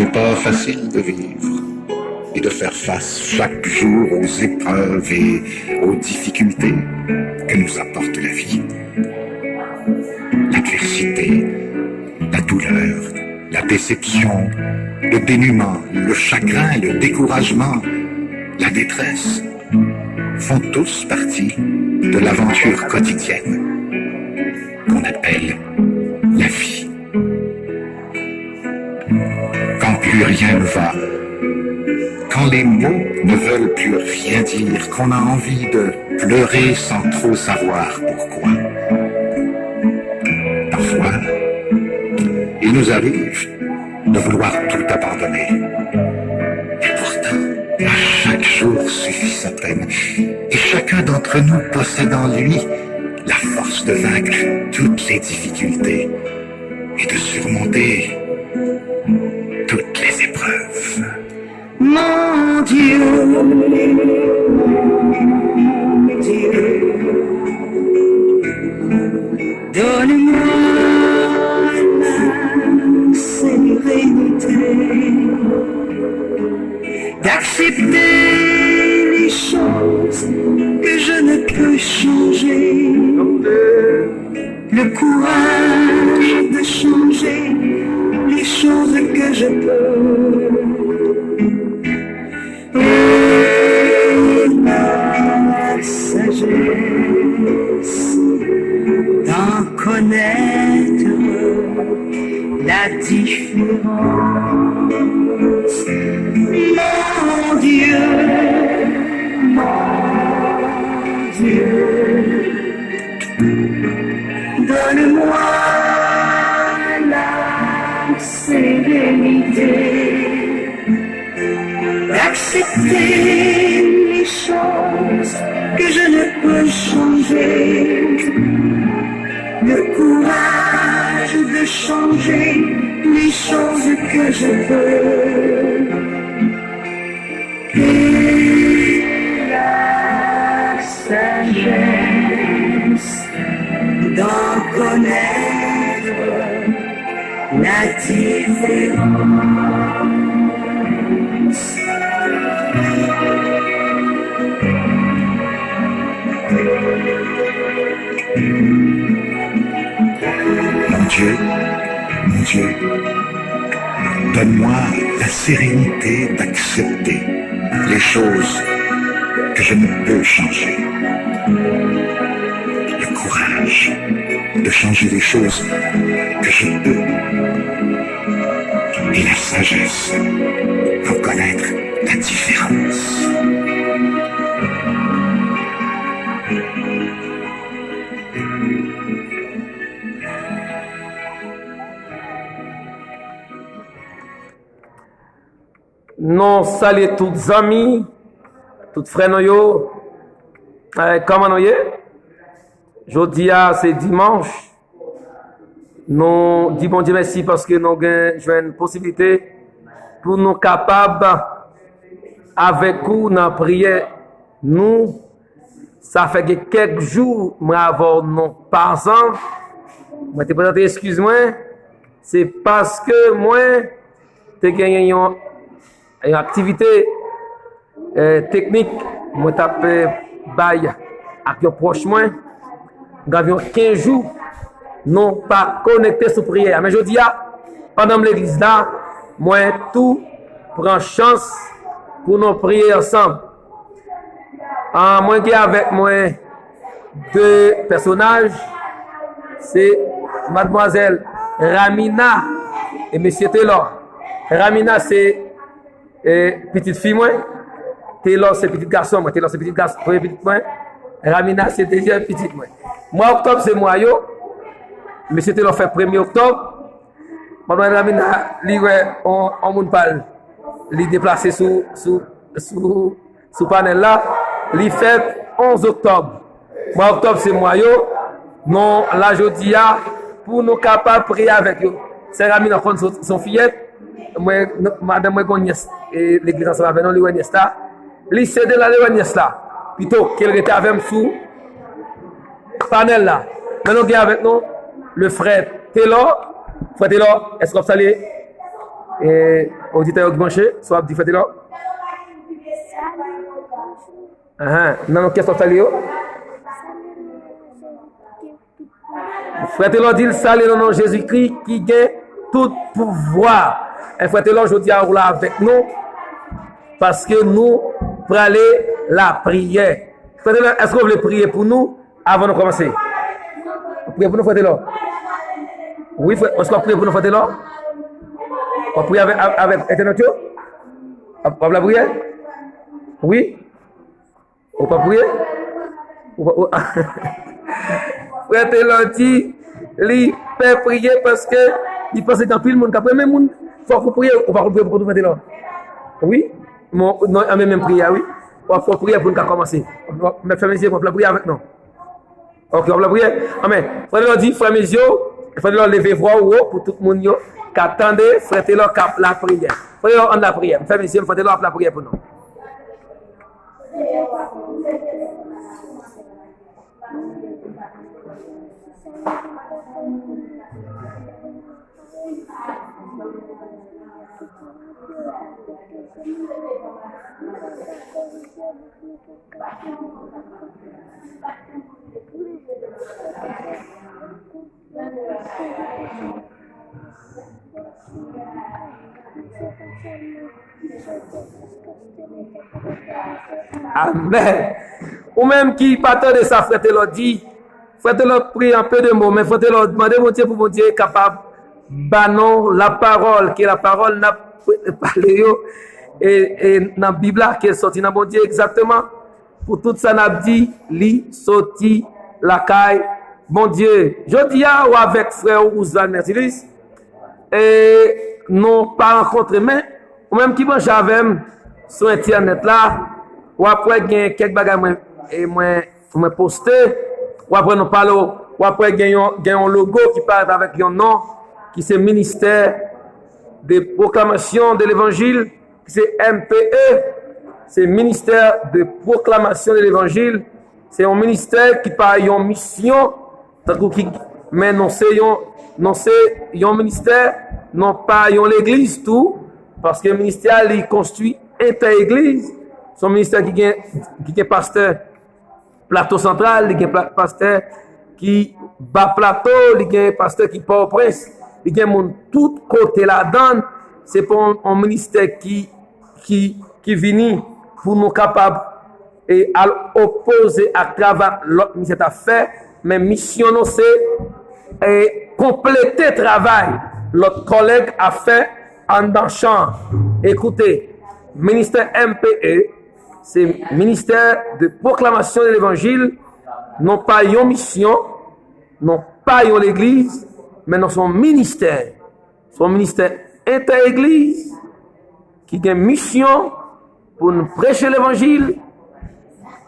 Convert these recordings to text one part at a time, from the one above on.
n'est pas facile de vivre et de faire face chaque jour aux épreuves et aux difficultés que nous apporte la vie. L'adversité, la douleur, la déception, le dénuement, le chagrin, le découragement, la détresse font tous partie de l'aventure quotidienne qu'on appelle la vie. Quand plus rien ne va, quand les mots ne veulent plus rien dire, qu'on a envie de pleurer sans trop savoir pourquoi. Parfois, il nous arrive de vouloir tout abandonner. Et pourtant, à chaque jour suffit sa peine. Et chacun d'entre nous possède en lui la force de vaincre toutes les difficultés et de surmonter toutes les épreuves. Mon Dieu, donne-moi la sérénité d'accepter les choses que je ne peux changer, le courage de changer les choses que je peux. Et la sagesse d'en connaître la différence. Mon Dieu, donne-moi la sérénité d'accepter les choses que je ne peux changer, le courage de changer les choses que je veux, et la sagesse d'en connaître la différence. Mon Dieu, donne-moi la sérénité d'accepter les choses que je ne peux changer, le courage de changer les choses que je peux, et la sagesse d'en connaître la différence. Non, salut tous amis, toutes frères yo. Comment nous y est? Jeudi c'est dimanche. Nous disons bon Dieu merci parce que nous avons une possibilité pour nous capables avec vous dans la prière. Nous, ça fait que quelques jours, nous avons nos parents. Je te présente, excuse-moi, c'est parce que moi, j'ai gagné une activité technique, moi tapé bail avec un proche moi, nous avions 15 jours non pas connecté sur prière. Mais je dis pendant l'église là, moi tout prend chance pour nous prier ensemble. Moi qui avec moi deux personnages, c'est mademoiselle Ramina et monsieur Taylor. Ramina c'est petite fille moi, Taylor c'est petit garçon moi, Taylor c'est petit garçon, premier petit moi, Ramina c'est deuxième petite moi. Moi octobre c'est moi yo. Monsieur Taylor fait 1er octobre. Mademoiselle Ramina li on moun parle, li déplacer sous panel là, li fait 11 octobre. Moi octobre c'est moi yo. Non la jodia pour nous capable prier avec yo. C'est Ramina prend son fillette. Moi madame moi gonnies et l'église ensemble avec nous li gonnies là. Li cédé la gonnies là. Plutôt qu'elle était avec sous panel là. Maintenant qui avec nous le frère Taylor. Frère Taylor, est-ce que vous allez Et auditeur qui branché, soit dit fête là. Non, qu'est-ce que ça dit? Frère Telor dit salut le nom de Jésus-Christ qui gagne tout pouvoir. Et frère Telor, je dis à vous là avec nous parce que nous pour aller la prière. Frère Telor, est-ce que vous voulez prier pour nous avant de commencer? Priez pour nous, frère Telor. Oui, frère, est-ce qu'on prie pour nous, frère Telor? On prie avec Internet? On va prier? Oui? On va prier? Frère Telor dit, il peut prier parce que il pense qu'en pile monde après même monde faut qu'on prie, on va prier pour nous, frère Telor. Oui? Non, même prier, oui. On faut prier pour nous commencer. Mais frère Monsieur, on va prier avec nous. OK, on va prier. Amen. Frère Telor dit, frère Monsieur, frère Telor levez voix ou pour tout le monde qui attendait frère Telor cap la prière. Frère Telor on la prière. Frère Monsieur, frère Telor la prière pour nous. Amen. Ou même qui partant de ça, frère Telor dit, frère Telor prie un peu de mots, mais frère Telor demandez mon Dieu pour mon Dieu capable banon la parole, qui est la parole n'a parlé et dans la Bible qui est sorti dans mon Dieu exactement pour tout ça n'a dit li sorti la caille mon Dieu. Je dis à ou avec frère Ouzan Mertilis et non pas rencontré mais ou même qui mange avec sur internet là ou après gain quelques bagages et moi poster ou après nous parlons ou après gain un logo qui part avec un nom qui c'est ministère de proclamation de l'évangile, c'est MPE, c'est ministère de proclamation de l'évangile, c'est un ministère qui par une mission, mais non c'est un ministère, non pas l'église tout, parce que le ministère il construit inter-église, son ministère qui est pasteur plateau central, il y a pasteur qui bas plateau, il y a pasteur qui Port-au-Prince. Il y a tout côté là-dedans, c'est pour un ministère qui vient pour nous capables et à opposer à travers l'autre ministère à faire, mais mission nous c'est compléter le travail l'autre collègue a fait en dans champ. Écoutez, ministère MPE, c'est ministère de proclamation de l'évangile, non pas une mission, non pas une église, mais dans son ministère inter-église, qui a une mission pour nous prêcher l'évangile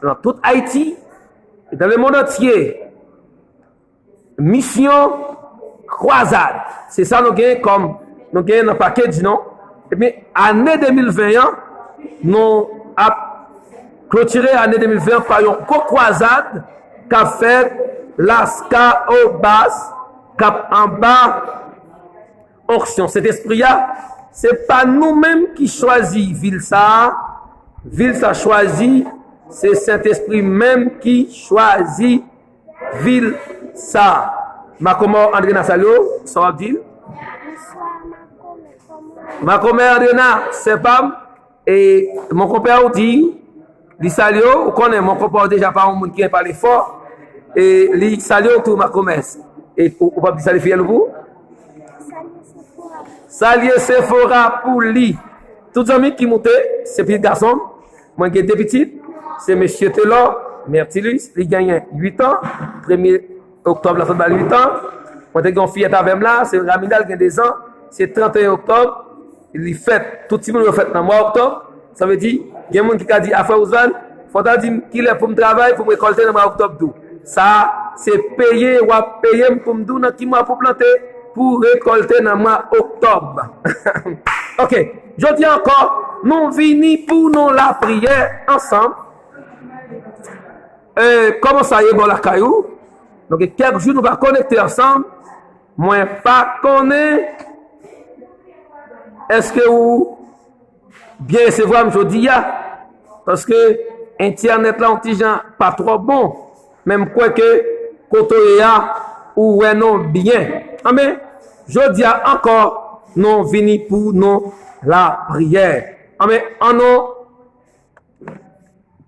dans toute Haïti et dans le monde entier. Mission croisade. C'est ça nous gagnons comme nous gagnons dans le package, non? Et bien, année 2021, nous avons clôturé l'année 2020 par une croisade qu'a fait l'Asca au bas, cap en bas, Orsion. Cet esprit-là, c'est pas nous-mêmes qui choisit ville ça choisit, c'est cet esprit même qui choisit ville ça. Macomo André Nassalo, ça va dire. Macomo André c'est pas, et mon compère dit, li salio, ou connaît mon compère déjà pas un monde qui parle fort, et li salio tout ma commerce. Et ou pas dire salut fiel vous? Salut Sephora pour lui. Tous les amis qui montent, c'est petit garçon, moi qui était petit, c'est monsieur Telor, Mertilus, il gagne 8 ans, 1er octobre, la fin de 8 ans. Moi, j'ai une fille avec là, c'est Raminal qui a 2 ans, c'est 31 octobre, il fait, tout le monde fait dans le mois octobre, ça veut dire, il y a des gens qui a dit, à Faouzan, il faut dire qu'il est pour me travailler, pour me récolter dans le mois octobre. Ça, c'est payer ou à payer pour me donner qui m'a pour planter, pour récolter dans le mois octobre. Ok, je dis encore, nous venons pour nous la prière ensemble. Comment ça y est, bon la caillou? Donc, quelques jours, nous allons connecter ensemble. Moi, pas connaître est-ce que vous bien recevoir aujourd'hui? Parce que Internet là, on dit pas trop bon. Même quoi que côté ou ouais non bien. Amen. Je dis encore, non vini pour nous la prière. Amen. En nous,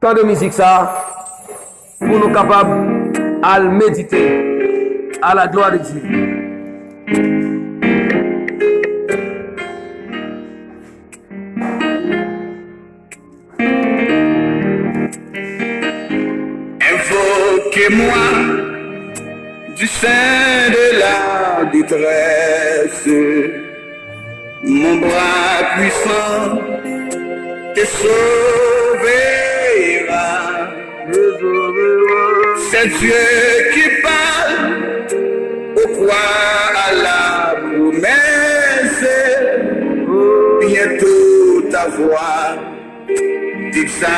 tant de musique ça, pour nous capables à le méditer à la gloire de Dieu. Invoquez-moi du sein de la détresse, mon bras puissant te sauvera. C'est Dieu qui parle, au croire à la promesse, bientôt ta voix t'exaltera.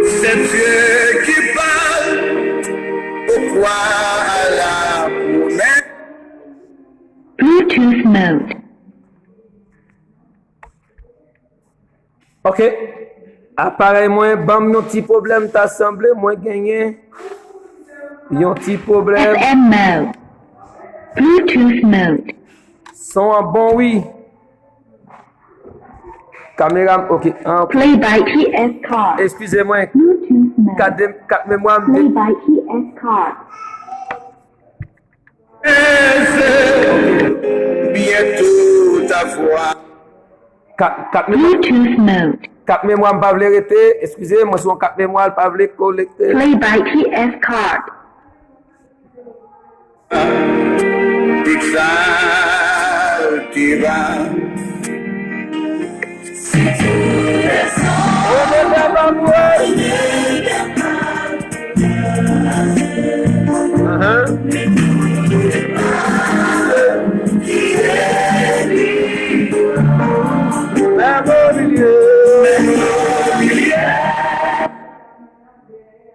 C'est Dieu qui parle, au croire à la promesse. Bluetooth mode. Ok. Appareil, moi, bam, un petit problème, t'as semblé, moi, gagné. Un petit problème. FM mode. Bluetooth mode. Son en bon, oui. Caméra, ok. Play by TS card. Excusez-moi. Bluetooth mode. Quatre mémoires. Play by TS card. Bientôt ta voix. Quatre mémoires. Bluetooth mode. Quatre mémoires, pas voulu arrêter. Excusez-moi, son quatre mémoires, pas voulu collecter. Play by TS card. T'exaltera.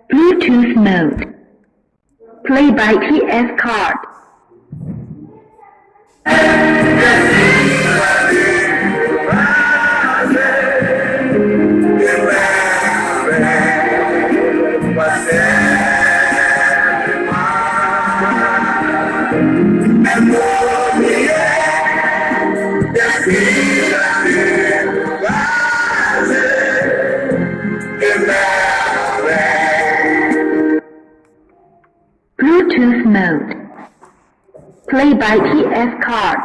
Bluetooth mode. Play by TS card. Bluetooth mode. Play by TS card.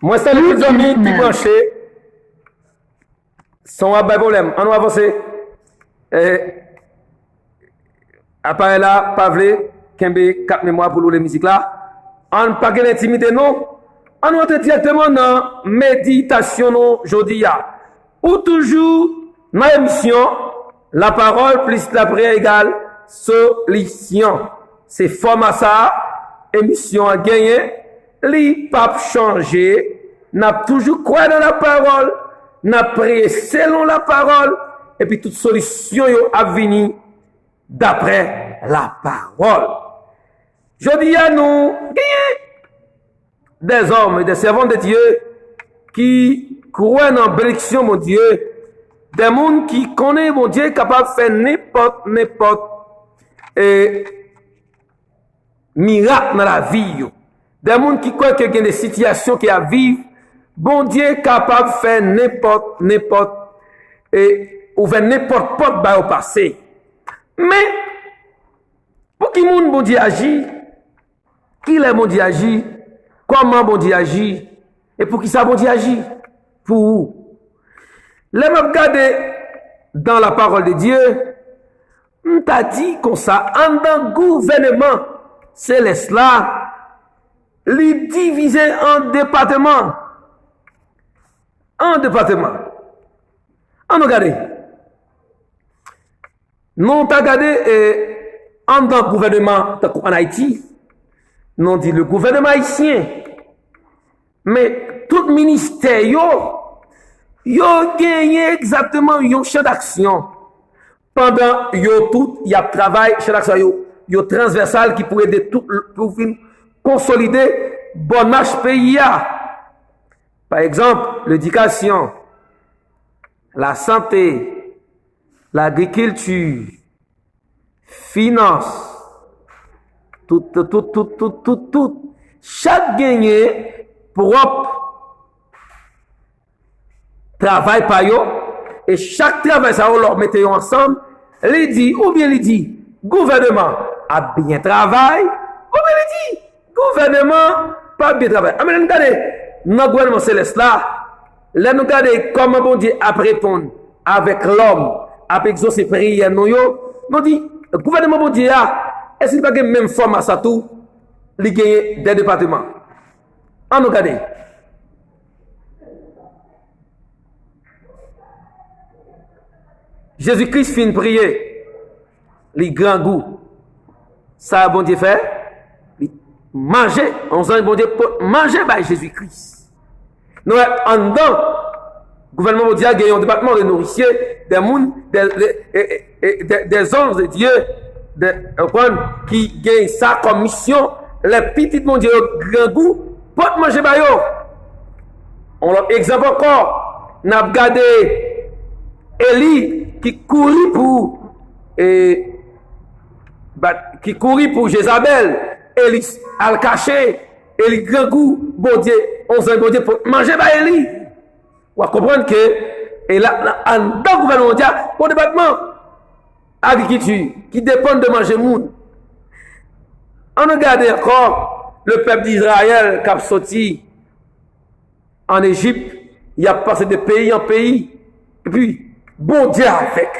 Moi, c'est les amis qui branchent. Son pas de problème. On va avancer. Appareil là, pas vrai. Kembe 4 mémoires pour la musique là. On pas de l'intimité non. On entre directement dans méditation non aujourd'hui. Ou toujours dans l'émission, la parole plus la prière égale solution. C'est format ça, émission à gagner. Li pas changer. N'a toujours quoi dans la parole. N'a prié selon la parole. Et puis toute solution yo a venir d'après la parole. Je dis à nous, des hommes et des servants de Dieu qui croient dans la bénédiction, mon Dieu, des gens qui connaissent mon Dieu, capable de faire n'importe miracle dans la vie. Des gens qui croient qu'il y a des situations qui à vivre, bon Dieu capable de faire n'importe ou faire n'importe quoi au passé. Mais pour qui monde bon Dieu agit, qui est bon Dieu agit, comment bon Dieu agit, et pour qui ça bon Dieu agit. pour vous. Les m'a regardé dans la parole de Dieu, on t'a dit comme ça, en dans gouvernement céleste là, lui divisé en départements. En département. On regarde. Nous t'a regardé en dans le gouvernement en Haïti, nous dit le gouvernement haïtien. Mais tout ministère yo gagné exactement un champ d'action. Pendant yo tout, il y a travail champ d'action yo transversal qui pourrait aider tout pour consolider bon marche pays. Par exemple, l'éducation, la santé, l'agriculture, finance, tout. Chaque gagné propre travail par yo, et chaque travail ça on leur mettez ensemble, les dit, gouvernement a bien travail, ou bien les dit, gouvernement pas bien travail. Mais regardez, notre gouvernement céleste là, là nous regardez comment bon Dieu a répondre avec l'homme, avec exaucer prière nous dit, le gouvernement bon Dieu est-ce qu'il pas la même forme à ça tout, il gagne des départements. On nous regarde. Jésus-Christ finit prier, les grands goûts. Ça, bon Dieu fait, manger, on s'en bon Dieu manger par Jésus-Christ. Nous, en dedans, le gouvernement mondial a gagné un département de nourriciers, des anges de Dieu, qui gagnent ça comme mission, les petites mondiales grand goût, pour manger par eux. On l'a exemple encore, n'a regardé Élie qui courit pour Jézabel, Élie al caché, Élie grand goût, bon Dieu, on s'en bon Dieu pour manger par Élie. On va comprendre que, et là, dans le gouvernement mondial, pour le département agriculture, qui dépend de manger moun. On regarde encore le peuple d'Israël qui a sorti en Égypte, il a passé de pays en pays, et puis, bon Dieu avec.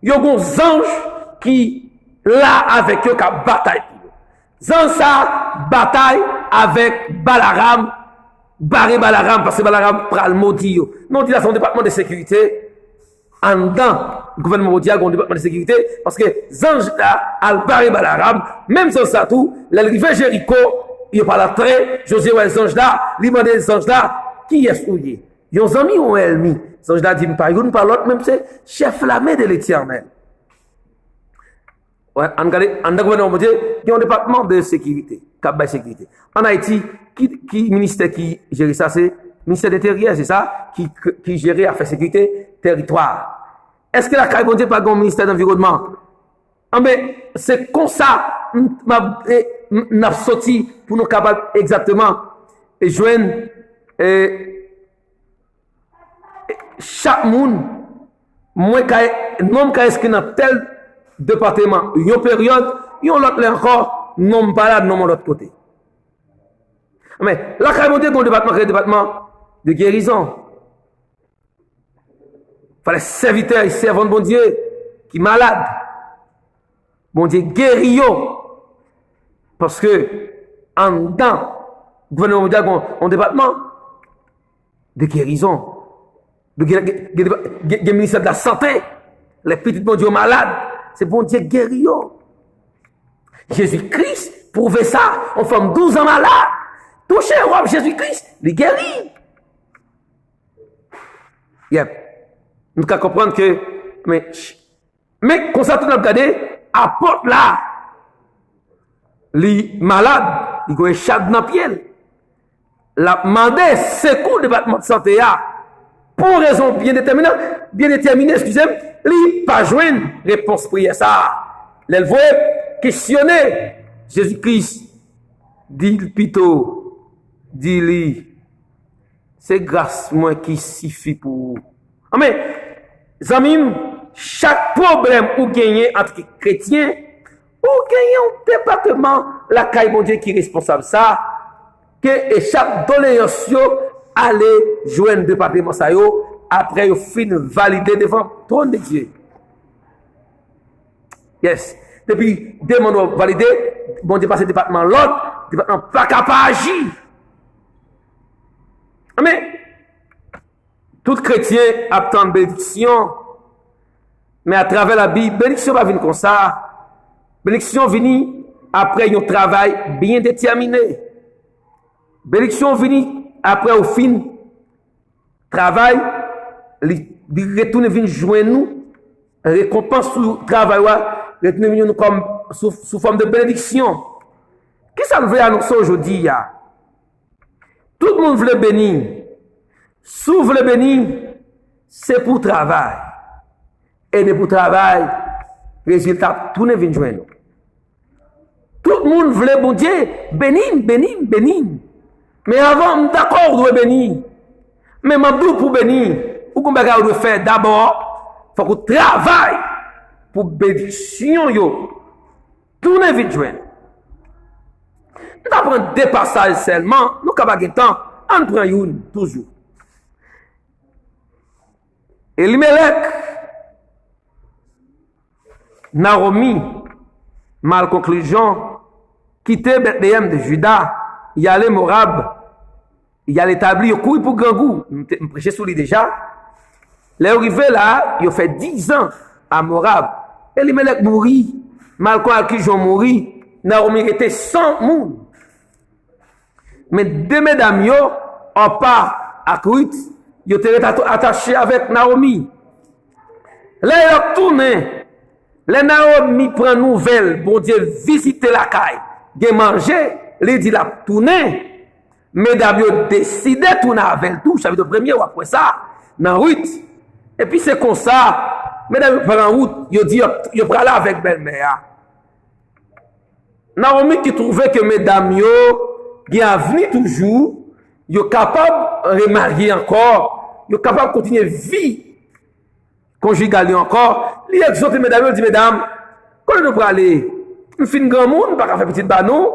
Il y a des anges qui, là, avec eux, qui a bataille. Zan ça, bataille avec Balaram, barré Balaram, parce que Balaram pral maudit. Non, dit là, son département de sécurité, en dedans, le gouvernement mondial a un département de sécurité, parce que Zange là, al barré Balaram, même sans ça tout, l'arrivée Jéricho, il parle à très, José ouais, Zange là, il demande Zange là, qui est-ce qu'il y a? Ils ont amis ou ennemi? Zange là dit, pas une par l'autre, même c'est chef la main de l'Éternel. Ouais, en gouvernement mondial, il y a un département de sécurité, cap de sécurité. En Haïti, qui ministère qui gère ça, c'est ministère de l'Intérieur, c'est ça, qui gère affaires sécurité, territoire. Est-ce que la CAI mondiale pas un ministère d'environnement? Ah, mais c'est comme ça, n'a sorti pour nous capables exactement, et joindre, chaque monde, moi, non, qu'est-ce qu'il y a tel département, il y a une période, il y a l'autre encore, non pas là, non de l'autre côté. Mais la CAI mondiale, c'est un département de guérison. Il fallait serviteurs et servants de bon Dieu qui sont malades. Bon Dieu guérit. Parce que, en dedans, le gouvernement mondial a un département de guérison. Le ministère de la Santé, les petits bon Dieu malades, c'est bon Dieu guérit. Jésus-Christ prouvait ça. On fait 12 ans malade. Touché au Jésus-Christ, il guérit. Yep. Nous devons comprendre que, mais, comme ça, tout le monde regarde, apporte là, les malades, ils ont échappé dans le pied. La demandé, secours le département de santé, pour raison bien déterminée, excusez-moi, il pas joindre réponse prière ça. Elle voulait questionner Jésus-Christ, dit plutôt, dit c'est grâce moi qui suffit pour. Mais, amis, chaque problème ou gagner entre chrétiens, ou gagner un département, la caille bon Dieu qui est responsable ça, que chaque doléance allait joindre département ça yo, après yo fin valider devant le trône de Dieu. Yes. Depuis deux mois validé, bon Dieu passe département l'autre, département pas capable d'agir. Mais tout chrétien attend une bénédiction, mais à travers la Bible, bénédiction va venir comme ça. Bénédiction vient après un travail bien déterminé. Bénédiction vient après au fin travail, il retourne venir joindre nous, récompense sur le travail, retourne venir nous comme sous forme de bénédiction. Qu'est-ce que ça veut annoncer aujourd'hui? Tout le monde veut bénir. Si vous voulez bénir, c'est pour travail. Et de pour travail, résultat, tout ne vient joindre. Tout le monde veut, bon Dieu, bénir. Mais avant, d'accord, on doit bénir. Mais Mabdou pour bénir, ou qu'on doit faire d'abord, il faut qu'on travaille pour bénédiction. Tout ne vient joindre. Nous apprenons deux passages seulement, nous avons pas temps, on prend une toujours. Elimelech, Naomi, mal conclusion, quitté Bethléem de Juda, il allait Morab, il allait établir couille pour grand goût. Je prêchais sur lui déjà. Les arrivés là, il a fait 10 ans à Morab. Elimelech mourit, mal conclusion mourit, Naomi était sans monde. Mais deux mesdames, yo, en part à Ruth, ils étaient attachés avec Naomi. Là, ils ont tourné. Les Naomi prend nouvelle, bon Dieu, visiter la caille, de manger, les dit la tourner. Mesdames, ils ont décidé de tourner avec tout, chapitre premier ou après ça, dans Ruth. Et puis c'est comme ça, mesdames, ils prennent route, ils ont dit, ils prennent là avec belle-mère. Naomi qui trouvait que mesdames, qui a venu toujours, ils sont capables de remarier encore, ils sont capables de continuer vie conjugale encore. Les exhortent mesdames, ils disent, mesdames, quand nous allons aller, nous finissons grand monde, pas faire petit banon,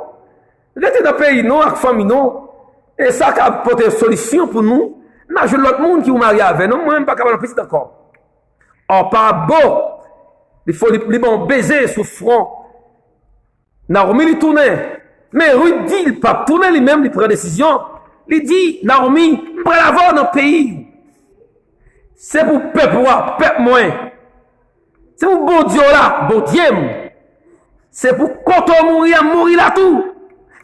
restez dans le pays, non, avec la famille, non, et ça a apporté une solution pour nous. Nous avons l'autre monde qui vous marie avec nous, moi-même pas capable de petit encore. Or, par beau, il faut les bon baiser sous front. Naomi lui tournait. Mais Ruth dit, il pas tourner lui-même, il prend décision. Il dit, Naomi, je vais l'avoir dans le pays. C'est pour peuple moins. C'est pour bon Dieu là, bon Dieu. C'est pour quand on mourir là tout.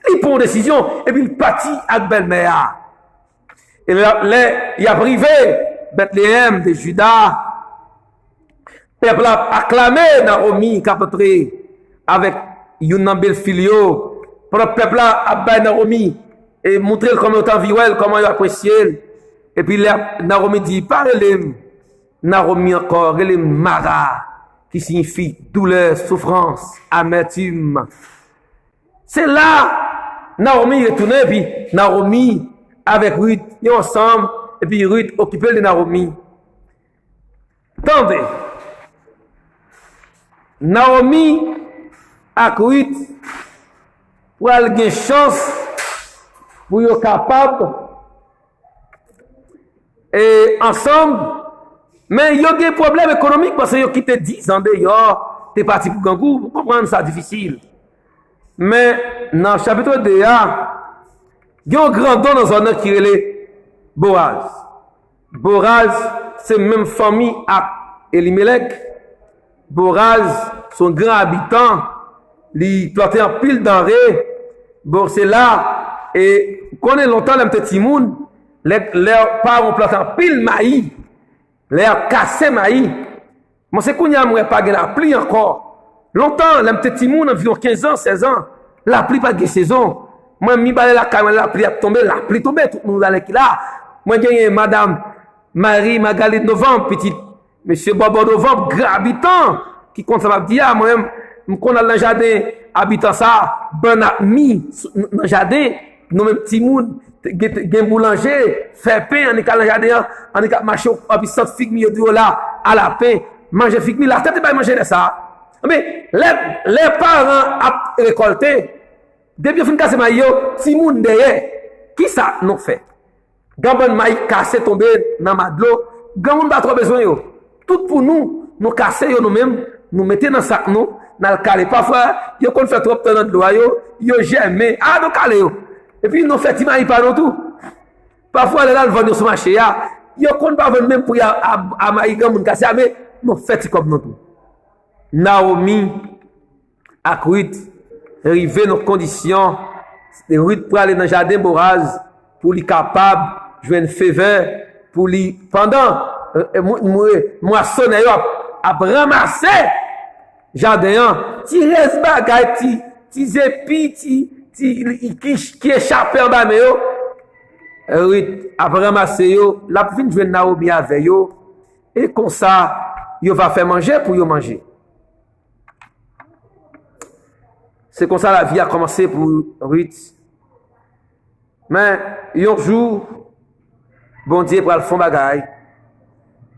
Il prend décision et puis il partit avec belle-mère. Et là, il a privé Bethléem de Juda. Le peuple a acclamé Naomi qui a entré avec une belle filio. Pour le peuple a baillé Naomi et montrer comment il a vu, comment il a apprécié. Et puis Naomi dit, parlez-le. Naomi encore, elle est Mara, qui signifie douleur, souffrance, amertume. C'est là, Naomi est retournée, puis Naomi avec Ruth, ils sont ensemble, et puis Ruth occupée de Naomi. Attendez. Naomi avec Ruth, pour avoir une chance, pour être capable, et ensemble, mais il y a des problèmes économiques parce qu'ils ont quitté 10 ans d'ailleurs, tu es parti pour Gangou, vous comprenez ça difficile. Mais dans le chapitre 2, il y a un grand don dans un qui est Boaz. Boaz, c'est même famille à Elimelech. Boaz, son grand habitant, il plantait en pile denrées. Bon, c'est là, et qu'on est longtemps, les petits moun, leurs parents plantent en pile maïs, leurs cassé maïs. Moi, c'est qu'on n'y a pas de la pluie encore. Longtemps, les petits moun, environ 15 ans, 16 ans, la pluie pas de saison. Moi, mi balai la caille, la pluie a tombé, tout le monde allait là. Moi, j'ai madame Marie Magali de Novembre, petite, monsieur Bobo Novembre, grand habitant, qui compte ça va dire, moi-même, qu'on a dans le jardin, habitant ça, ben a mis dans le jardin, nous même petits moun, gen boulanger, faire pain, on est dans le jardin, on est marcher, on puis sortir figue mi là, à la pain, manger figue mi, la tête pas manger de ça. Mais les parents a récolté, depuis fin casse maillot, petit moun derrière, qui ça nous fait? Gambon maï cassé tombé dans madlo, gambon pas trop besoin yo. Tout pour nous, nous casser yo nous-mêmes, nous mettons dans sac nous, dans le calé. Parfois, yo kon fait trop temps dans l'eau yo jamais, nous calé yo. Et puis nous fait timaï pas nous tout. Parfois là le vendre sur marché yo kon pas vendre même pour à maï gambon cassé mais nous fait comme nous tout. Naomi ak Ruth arrivé nos conditions, Ruth pour aller dans jardin Boaz pour lui capable jouer faveur pour lui pendant moissonner a ramasser jardin ti reste bagay ti épi qui échappé en bas mais yo Ruth a ramasser yo la fin jouer Naomi avec yo et comme ça yo va faire manger pour yo manger. C'est comme ça la vie a commencé pour Ruth. Mais un jour, bon Dieu pour le fond bagaille.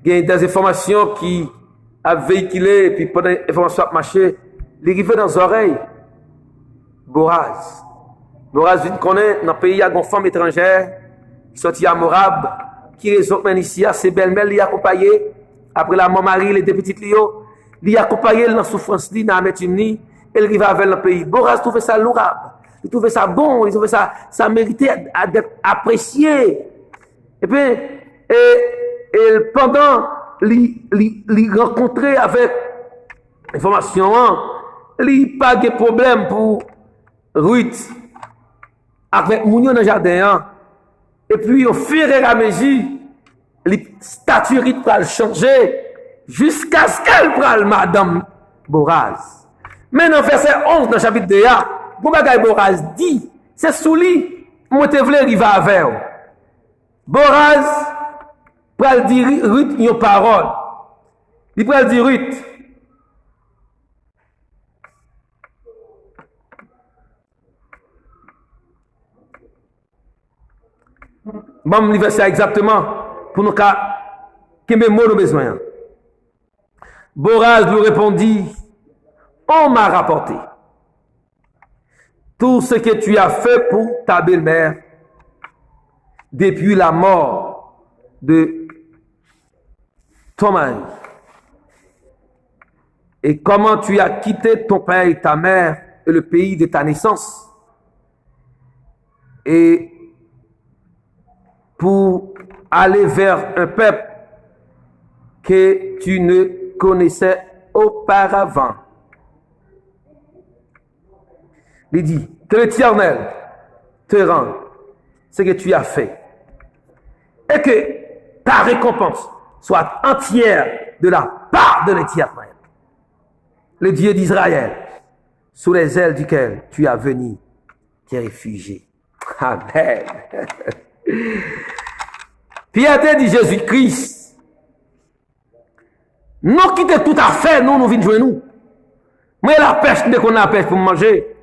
Il y a des informations qui a véhiculé et puis pendant l'information a marché, il arrive dans les oreilles. Boaz. Boaz vient connaître dans le pays il y a une femme étrangère qui sortit à Morab, qui résout ici à ses belles-mères, l'y accompagné après la mort Marie, les deux petites Lio, l'y accompagné dans la souffrance dans l'amertume. Elle arrive avec le pays. Boaz trouvait ça lourable. Il trouvait ça bon. Il trouvait ça méritait d'être apprécié. Et puis, pendant il rencontrer avec l'information, il pas de problème pour Ruth avec Mounion dans le jardin. Et puis, au fur et à mesure, les statuts Ruth va changer jusqu'à ce qu'elle prenne Madame Boaz. Mais dans verset 11 dans le chapitre 2, bon bagay Boaz dit, c'est sous lui, moi te vle rive avec. Boaz pral dire Ruth une parole. Il pral dire Ruth. Bon verset exactement pour nous que mes mots nous besoin. Boaz lui répondit, on m'a rapporté tout ce que tu as fait pour ta belle-mère depuis la mort de ton mari. Et comment tu as quitté ton père et ta mère et le pays de ta naissance. Et pour aller vers un peuple que tu ne connaissais auparavant. Il dit, que l'Éternel te rende ce que tu as fait et que ta récompense soit entière de la part de l'Éternel, le Dieu d'Israël, sous les ailes duquel tu as venu te réfugier. Amen. Piété dit Jésus-Christ, nous quittons tout à fait, nous venons jouer nous. Mais la pêche, dès qu'on a la pêche pour manger,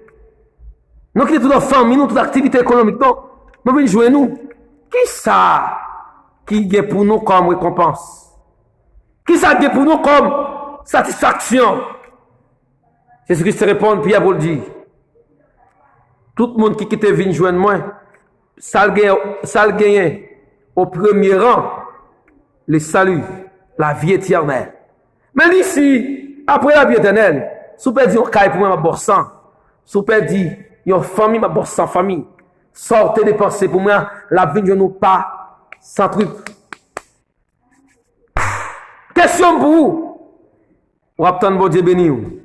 nous quittons toute la famille, nous, toute l'activité économique, nous venons jouer nous. Qui ça qui est pour nous comme récompense? Qui ça qui est pour nous comme satisfaction? Jésus-Christ répond, Pierre pour le dire. Tout le monde qui quitte venir joindre moi, ça le gagne au premier rang, le salut, la vie éternelle. Mais ici, après la vie éternelle, si vous perdez un caille pour moi, ma boursan, si vous perdez une famille, ma boursan famille, sortez des pensées pour moi, la vie ne nous pas sans truc. Question pour vous. Ou attendre bon Dieu béni ou?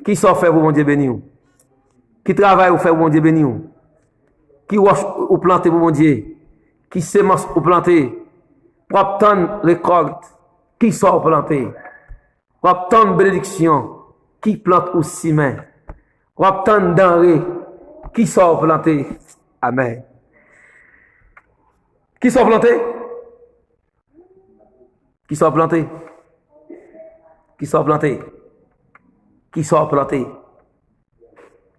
Qui sort faire pour bon Dieu béni ou? Qui travaille ou fait pour bon Dieu béni ou? Qui wash ou planter pour bon Dieu? Qui semence ou planter? Pour attendre récolte? Qui sort planter? Pour attendre bénédiction? Qui plante ou ciment? Pour attendre denrée? Qui sort planter? Amen. Qui sort planter? Qui sort planter? Qui sort planter? Qui sort planter?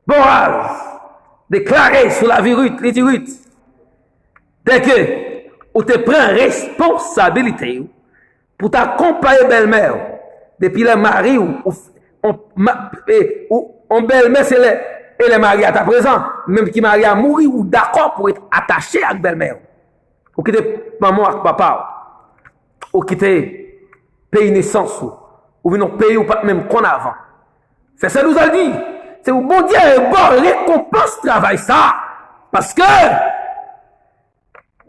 Boaz déclaré sur la vie Ruth, les Ruth, dès que vous te prends responsabilité pour t'accompagner belle-mère depuis le mari ou on belle-mère c'est les mariés à ta présent, même qui marie à mourir ou d'accord pour être attaché à belle-mère. ou quitter maman avec papa, ou quitter pays naissance, ou venir pays ou pas même qu'on avant. C'est ça nous a dit. C'est où bon Dieu est bon, récompense travail ça. Parce que,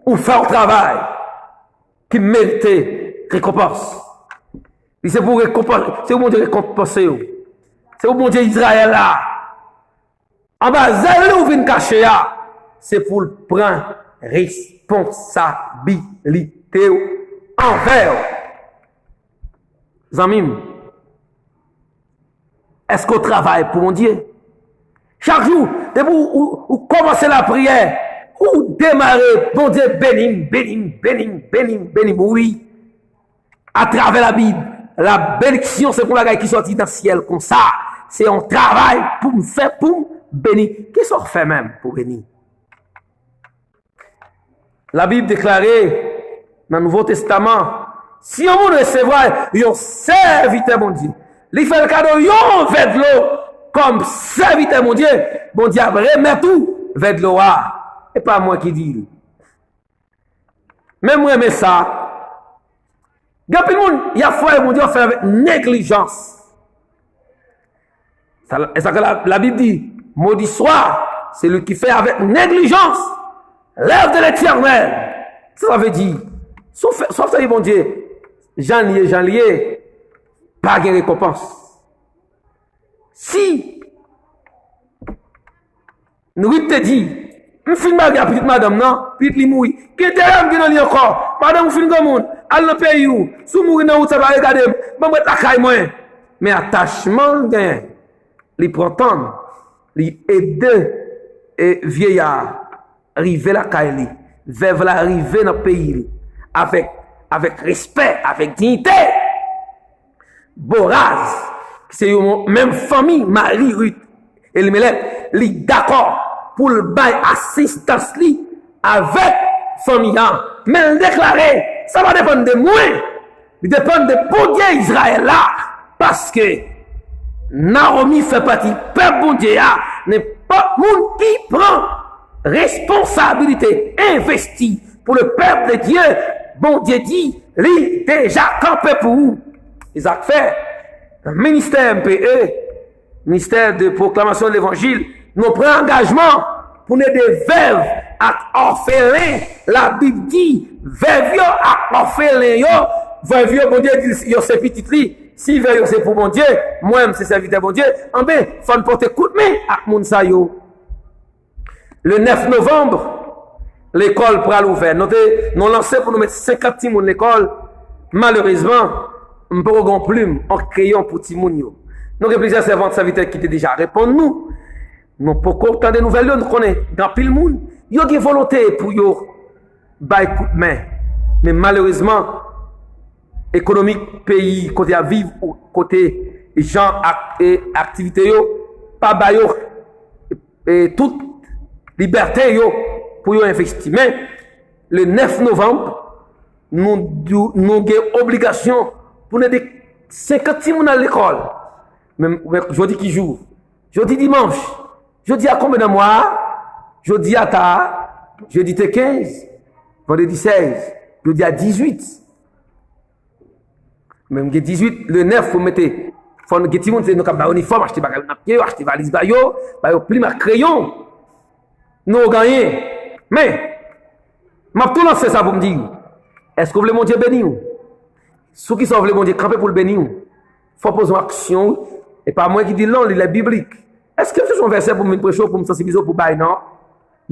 ou fait un travail qui mérite récompense. Et c'est pour récompenser, c'est où bon Dieu récompenser. C'est où bon Dieu Israël là. En bas, zèle ou vient cacher là. C'est pour prendre responsabilité envers. Zamim, est-ce qu'on travaille pour mon Dieu? Chaque jour, depuis vous commencez la prière, ou démarrez, bon Dieu, bénim, bénim, bénim, bénim, bénim, oui. À travers la Bible, la bénédiction, c'est pour la gueule qui sortit dans le ciel comme ça. C'est un travail pour me faire, pour me bénir. Qu'est-ce qu'on fait même pour bénir? La Bible déclarait dans le Nouveau Testament, si on veut recevoir un serviteur, mon Dieu, il fait le cadeau, yon vers l'eau, comme serviteur, mon Dieu remet tout vers l'eau. Et pas moi qui dis. Même moi, mais ça, il y a foi, mon Dieu, fait avec négligence. Et ça que la Bible dit, maudit soit celui qui fait avec négligence l'œuvre de l'Éternel. Ça veut dire, sauf ça, mon Dieu, j'en lié, pas de récompense. Si nous te dit, nous filmons la petite madame, non, petite limouille, qui était là, qui est encore, madame, vous filmez comme monde, elle dans le pays où, sous mourir dans où ça va regarder, je vais la caille moins. Mais attachement, il prend temps, il aide et vieillard, arriver la caille, vers l'arrivée dans le pays, avec respect, avec dignité. Boraz, c'est une même famille, Marie, Ruth, et le Mélète, li d'accord pour le bail assistance li avec famille. Mais le déclarer, ça va dépendre de moi, il dépend de bon Dieu Israël là, parce que Naomi fait partie, peuple bon Dieu n'est pas monde qui prend responsabilité, investi pour le peuple de Dieu. Bon Dieu dit, lui déjà campé pour vous. Isaac fait, le ministère MPE, ministère de proclamation de l'évangile, nous prenons engagement pour aider des veuves à orphelins. La Bible dit, veuves à orphelins, veuves, bon Dieu, dit, c'est petit li. Si veuve c'est pour bon Dieu, moi-même c'est serviteur bon Dieu, en ben, faut nous porter coup de main à moun sa yo. Le 9 novembre, l'école pral ouvert. Nous lancé pour nous mettre 50 petits moun l'école. Malheureusement, on peut pas plume en crayon pour petit moun yo. Nous avons plusieurs servantes serviteurs qui étaient déjà répondre nous. Nous pas autant de nouvelles nous connaît dans pile moun. Yo qui volonté pour yo bay coup de main. Mais malheureusement, économique pays côté à vivre côté gens et activité yo pas bay yo et toute liberté yo pour yo investir. Mais le 9 novembre, nous avons obligation pour nous aider 50 personnes à l'école. Même jeudi qui joue, jeudi dimanche, jeudi à combien de mois? Jeudi à ta, jeudi 15, vendredi 16, jeudi à 18. Même 18, le 9, vous mettez, faut que tout le monde ait un uniforme, acheter bagage na pied, acheter valise bayo, plume à crayon. Nous gagnons. Mais, m'a tout lancé ça pour me dire, est-ce que vous voulez mon Dieu bénir? Ceux qui sont voulez mon Dieu camper pour le bénir, faut poser une action, et pas moi qui dis non, il est biblique. Est-ce que c'est un verset pour me prêcher, pour me sensibiliser, pour bailler, non?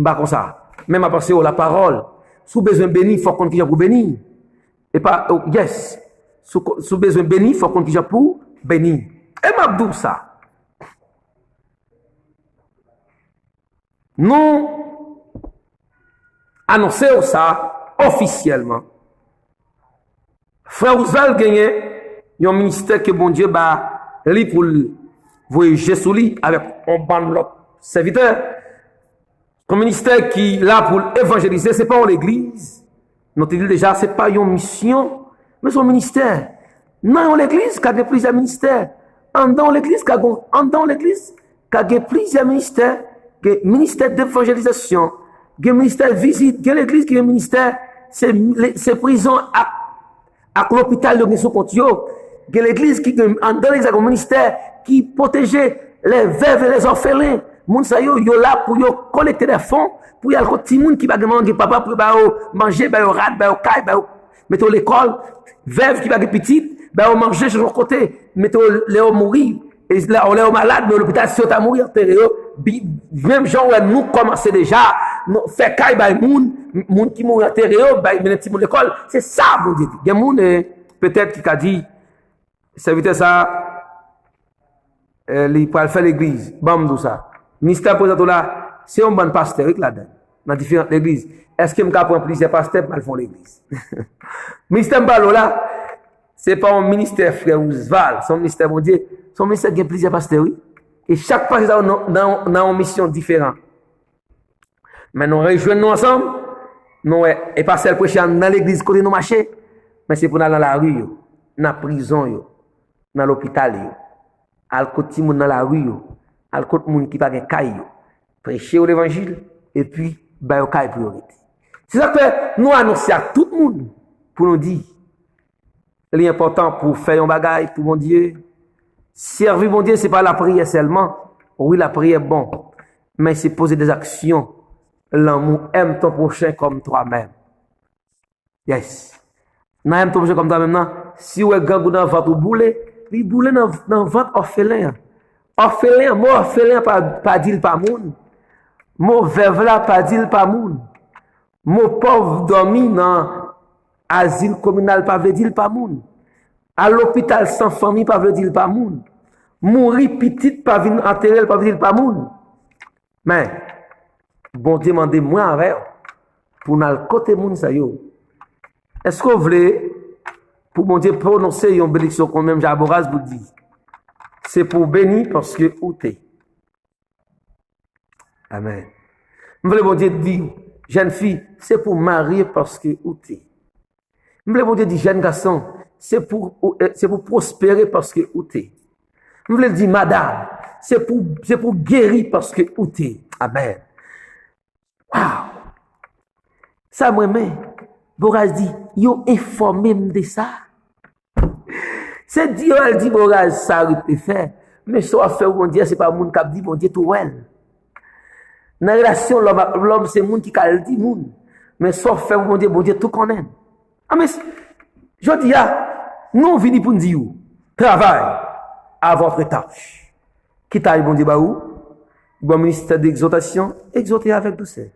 Pas comme ça. Même à passer la parole. Sous besoin de bénir, il faut qu'on ait pour bénir. Et pas, yes. Sous besoin de bénir, il faut qu'on ait pour bénir. Et m'a dit ça. Nous annonçons ça officiellement. Frère Ousval gagne un ministère que bon Dieu ba li pour voyager sous lui avec un ban de serviteurs. Un ministère qui là pour évangéliser, c'est pas l'église. Nous te dit déjà c'est pas une mission, mais son ministère. Non, l'église qui a plusieurs ministères. En dans l'église qui a plusieurs ministères, que ministère d'évangélisation, que ministère de visite, que l'église qui est ministère c'est prison à l'hôpital de son compte yo. Que l'église qui dans l'église un ministère qui protégeait les veuves et les orphelins. Moun sa yo là pour yo collecter des fonds pour y aller petit moun qui va demander papa pour ba manger ba yo rat ba yo caille ba mettre l'école veuve qui va petite ba yo manger sur l'autre côté mettre les mourir et là on est malade mais l'hôpital si on t'a mourir même gens nous commencer déjà faire caille ba moun qui mourir enterré ba mettre petit moun l'école c'est ça bon Dieu il y a moun peut-être qui a dit serviteur ça il peut faire l'église bam tout ça ministère président là c'est un bon pasteur là-dedans dans différentes églises est-ce que me prend plusieurs pasteurs pour faire l'église ministère balo là c'est pas un ministère frère Ousval son ministère mon Dieu son ministère qui a plusieurs pasteurs oui et chaque pasteur dans une mission différente mais nous rejoignons ensemble nous et pasteur prêcher dans l'église côté nous marcher mais c'est pour aller dans la rue dans la prison dans l'hôpital al côté moun dans la rue al côté moun qui pas gen caille prêcher l'évangile et puis ba yo caille priorité c'est ça que nous annoncer à tout le monde pour nous dire l'important pour faire un bagage pour mon Dieu servir mon Dieu c'est pas la prière seulement oui la prière bon mais c'est poser des actions l'amour aime ton prochain comme toi-même yes n'aime ton prochain comme toi-même non si ouais gangou dans votre bouler il boule dans votre orphelin. Orphelin, moi orphelin pas dire pas moun. Moi veuve là pas dire pas moun. Moi pauvre dormi dans asile communal pas veut dire pas moun. À l'hôpital sans famille pas veut dire pas moun. Mourir petite pas venir enterrer pas veut dire pas moun. Mais bon Dieu m'a demandé moi avec pour n'al côté moun ça yo. Est-ce que vous voulez pour mon Dieu prononcer une bénédiction comme même Jaboraz vous dit. C'est pour bénir parce que où t'es. Amen. Je voulais mon Dieu dire, jeune fille, c'est pour marier parce que où t'es. Je voulais mon Dieu dire, jeune garçon, c'est pour prospérer parce que où t'es. Je voulais dire, madame, c'est pour guérir parce que où t'es. Amen. Wow. Ça moi-même. Boraz dit, yo informé de ça. C'est Dieu, elle dit, Boraz, ça peut faire. Mais ça va faire, bon Dieu, c'est pas moun qui dit, bon Dieu, tout elle. Dans la relation, l'homme, c'est moun qui a dit, moun. Mais ça fait, bon Dieu, tout connaît. Ah, mais, je dis, nous venons pour nous dire, travail à votre tâche. Qui t'a bon Dieu, bah où? Bon ministère d'exhortation, exhorter avec douceur.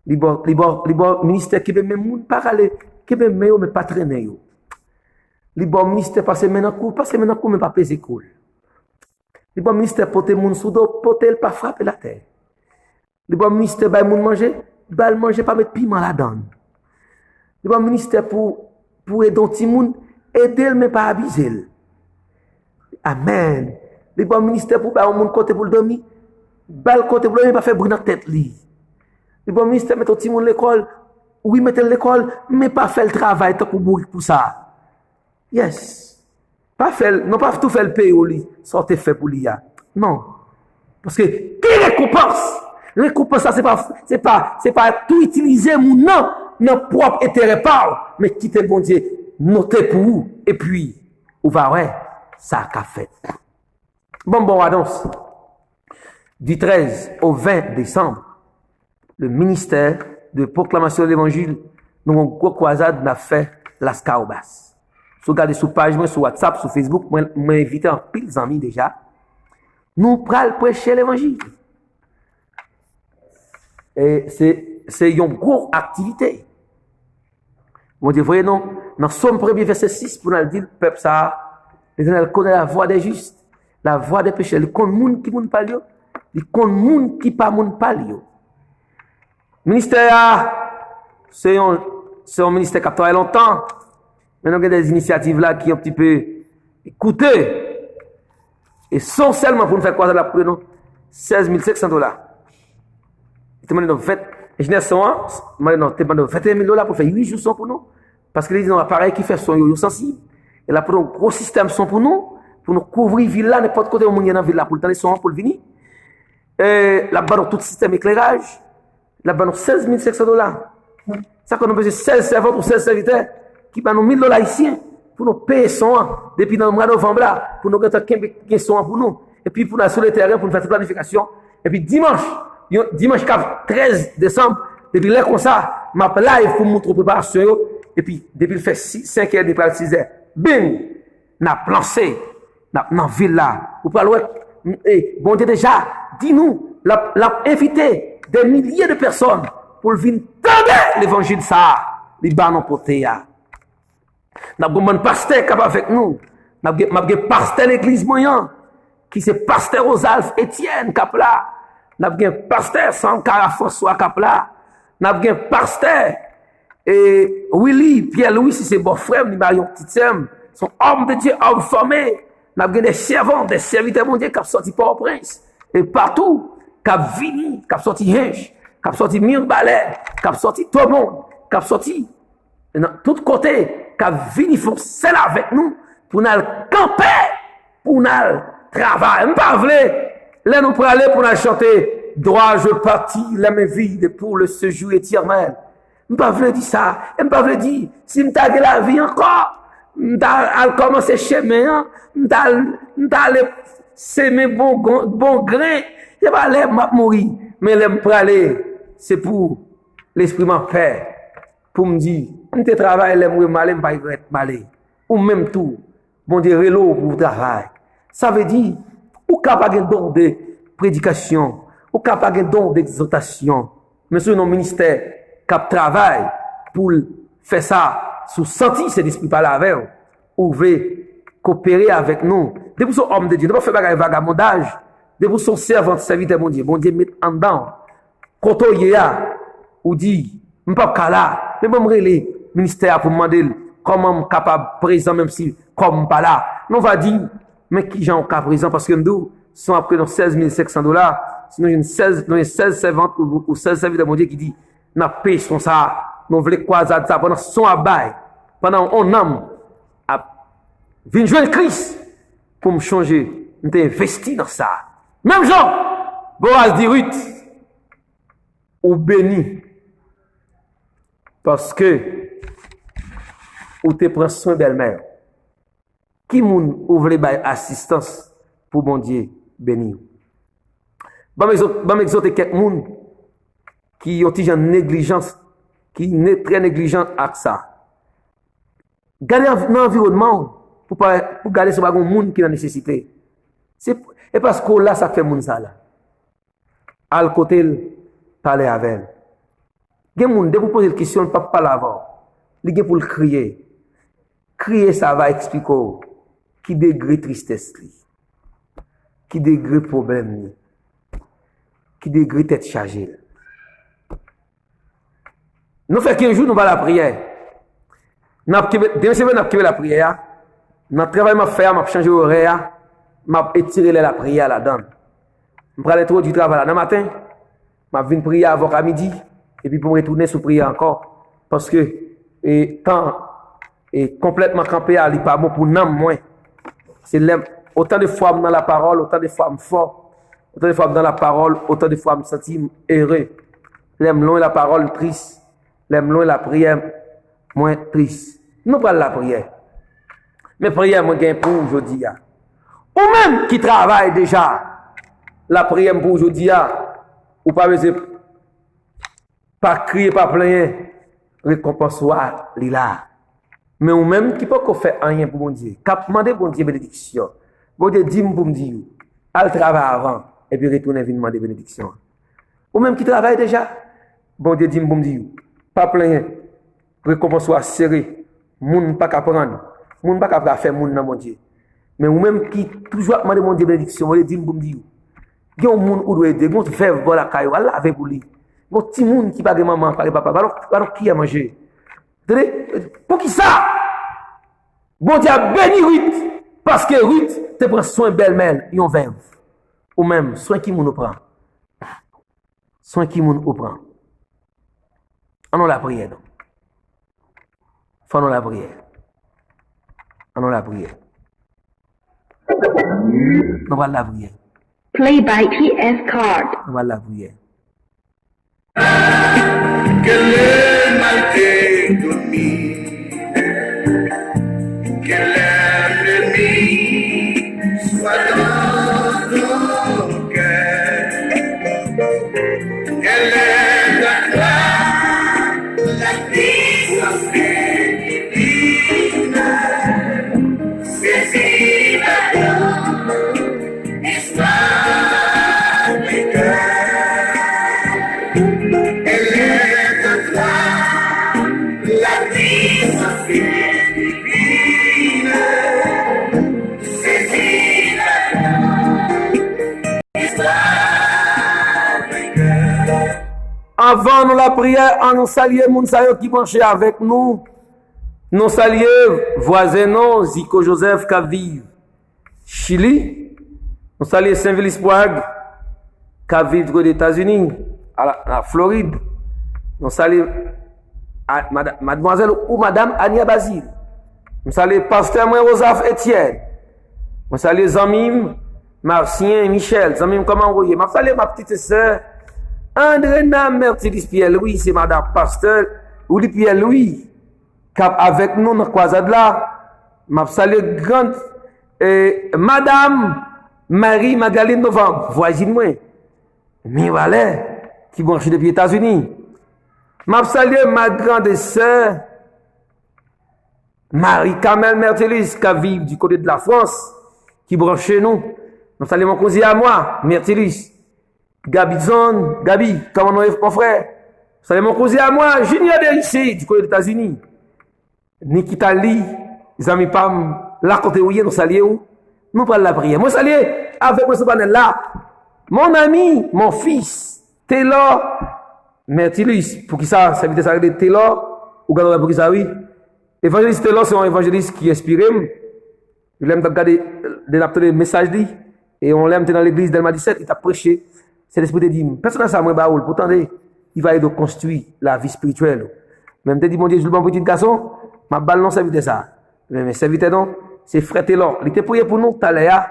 Libre ministère qui veut même moun pas aller qui veut mais pas traîner yo libre ministère passer maintenant cours mais pas peser cool libre ministère porter moun sous dos porter pas frapper la terre libre ministère bay moun manger pas mettre piment là-dedans libre ministère pour aider petit moun aider mais pas abuser amen libre ministère pour bay moun côté pour dormir bal côté pour dormir pas faire bruit dans tête li. Le bon ministère met tout le monde l'école, oui, mettez l'école, mais pas faire le travail tant pour ça. Yes. Pas faire, non pas tout faire le payer au lit, sortez fait pour l'IA. Non. Parce que, qui récompense? Récompense, ça, c'est pas tout utiliser mon nom, notre propre intérêt pas, mais quitter le bon Dieu, notez pour vous, et puis, on va, ouais, ça qu'a fait. Bon, annonce. Du 13 au 20 décembre, le ministère de proclamation de l'évangile, nous avons gros croisade n'a fait Las Caobas. Si vous regardez sur page, sur WhatsApp, sur Facebook, moi invité en pile amis déjà. Nous pral prêcher l'évangile. Et c'est une grosse activité. Vous voyez non, dans Somme 1er verset 6 pour nous dire le peuple ça, l'Éternel connaît la voix des justes, la voix des pécheurs, il connaît moun qui moun parle, il connaît moun qui pas moun parle. Ministère, c'est un ministère qui a travaillé longtemps. Maintenant, il y a des initiatives là qui ont un petit peu coûté. Et sont seulement pour nous faire quoi là pour nous 16 500 $. Et tu m'as dit, je n'ai pas 21 000 $ pour faire 8 jours son pour nous. Parce que les appareils qui font son yo sensible. Et là, pour un gros système son pour nous couvrir ville là, n'importe côté où on y a dans ville là, pour le temps les son pour le venir. Et là-bas, tout système éclairage. Là-bas, 16 500 $. Ça qu'on a besoin de 16 servantes ou 16 serviteurs qui va nous 1000 dollars haïtiens pour nous payer son depuis le mois de novembre là, pour nous gagner son pour nous. Et puis pour nous sur le terrain, pour nous faire cette planification. Et puis dimanche 13 décembre, depuis là comme ça, ma live pour montrer préparation. Et puis depuis le fait 5 heures, depuis 6 heures, bing, n'a lancé dans la ville là. Vous parlez, bon Dieu déjà, dis-nous, l'a invité des milliers de personnes pour venir tendre l'évangile ça, les banons potés. Nous avons un pasteur qui est avec nous. Nous avons un pasteur de l'église moyen, qui c'est pasteur Rosalf Etienne Kapla. Nous avons un pasteur Sankara François Kapla. Nous avons un pasteur Willy Pierre-Louis, si c'est bon frère, nous avons un petit thème. Son homme de Dieu, homme formé. Nous avons des servants, des serviteurs mondiaux qui ont sorti Port-au-Prince. Et partout, qui ont vini, qui ont sorti Hinge, qui ont sorti Mirbalais, qui ont sorti tout le monde, qui ont sorti de tous côtés, qui ont vini font cela avec nous pour nous camper, pour nous travailler. Je pas là nous pour aller pour nous chanter droit je partis la main vide pour le séjour éternel. Je pas dire ça. Je pas dire si je t'ai la vie encore. M'dal commencer chemin, m'dal semer bon grain, et pas aller m'a mourir, mais l'aime praler, c'est pour l'esprit m'a fait pour me dire, m'te travail l'aime mal, pas regret mal, ou même tout, bon Dieu relo pour travail. Ça veut dire ou capable un don de prédication, ou capable un don d'exhortation, mais sur nos ministères cap travail pour faire ça. Sous senti cet esprit par la veille, ou veut coopérer avec nous. De pour son homme de Dieu, ne pas faire un vagabondage. De pour son servant, serviteur, mon Dieu met en dedans. Quand on y a, ou dit, je ne peux pas là, mais je vais me ministère pour demander comment je suis capable présent, même si, comme pas là. On va dire, mais qui j'en cas présent, parce que nous, sont après dans 16 500 $, sinon il y a 16 servantes ou 16 serviteurs, mon Dieu, qui dit, n'a payé son ça. Nous voulons croiser ça pendant son abaye, pendant un an, à venir jouer le Christ pour me changer. Nous t'ai investi dans ça. Même Jean, Boaz dit Ruth, ou béni, parce que ou te prend soin belle-mère. Qui moun ouvre assistance pour mon Dieu béni. Bon m'exhorter quelques moun qui ont une négligence, qui est très négligent avec ça. Garder l'environnement pour garder ce bagon monde qui a nécessité. Et parce que là, ça fait moun ça là. À le côté, parler avec elle. Gen moun, dès que vous posez la question, pas parler avant. Il pour le crier. Crier, ça va expliquer qui degré tristesse, qui degré problème, qui degré tête chargée. Nous faisons 15 jours, nous allons à la prière. Nous avons la prière. Nous travaillons, nous avons changé l'horaire. Nous avons étiré la prière là-dedans. Nous allons trop du travail le matin. Nous allons prier avant à midi. Et puis pour retourner sur prière encore. Parce que quand complètement campé, il n'est pas bon pour nous moins. C'est autant de fois dans la parole, autant de fois fort. Autant de fois dans la parole, autant de fois me sentir heureux. L'aime loin la parole triste. L'aime loin la prière moins triste. Nous prenons la prière. Mais prière, moi, gagne pour aujourd'hui. Ou même qui travaille déjà, la prière pour aujourd'hui, ou pas besoin, pas crier, pas plaindre, récompense soit là. Mais ou même qui peut faire rien pour mon Dieu, cap demander bon Dieu bénédiction. Bon Dieu dit pour me dire, al travail avant, et puis retourner venir demander bénédiction. Ou même qui travaille déjà, bon Dieu dit pour me dire, pas plein, récompense soit serré, moun pas qu'à prendre, moun pas qu'à faire moun dans mon Dieu. Mais ou même qui toujours demander mon Dieu bénédiction, on dit pour me dire, il y a un moun ou doit aider, gon faire voilà caillou, va laver pour lui. Gon petit moun qui pas de maman, pas de papa, alors qui a mangé. Pour qui ça? Bon Dieu a béni Ruth, parce que Ruth te prend soin belle-mère, yon veuve. Ou même, soin qui moun ou prend. Soin qui moun ou prend. On la prière, donc. Faisons la prière. On la prière. On va la prière. Play by TS Card. On va la prière. Quel est avant nous la prière, on nous salue moun sa yo qui branché avec nous. Nous saluer voisin non, Zico Joseph qui vit Chili. Nous saluer Saint-Vélis Prague qui vit aux États-Unis, à la Floride. Nous saluer mademoiselle ou madame Ania Basile. Nous saluer pasteur moi Rosaf Etienne. Nous saluer Zamim Marcien Michel, Zamim comment envoyer. Nous saluer ma petite sœur Andréna Mercedes Pierre-Louis, c'est madame pasteur ou Pierre-Louis. Cap avec nous dans croisade là, m'a salué grande madame Marie Magaline Novembre, voisine moi. Voilà qui branche depuis les États-Unis. M'a salué ma grande sœur Marie Kamel Mertelis qui vit du côté de la France, qui branche chez nous. M'a salué mon cousin à moi, Mertelis. Gabizon, Gabi, comment on est mon frère? Salué mon cousin à moi, Junior de ici, du côté des États-Unis. Nikita Lee, les amis Pam, là côté où nous saluons, nous parlons la prière. Moi saluer avec moi ce panel là. Mon ami, mon fils, Taylor, Mertilus, pour qui ça vient de s'arrêter Taylor, ou gardons pour qui ça oui. Évangéliste Taylor, c'est un évangéliste qui inspire. Il aime regarder des messages dit et on l'aime dans l'église d'Elma 17, il t'a prêché. C'est l'esprit de Dieu. Personne n'a ça moi baoul, pourtant il va aider à construire la vie spirituelle. Même te dit mon Dieu, je le bon petit garçon. Ma balle non serviteur ça. Mais serviteur non, c'est frère Taylor. Il était prié pour nous tout à l'heure.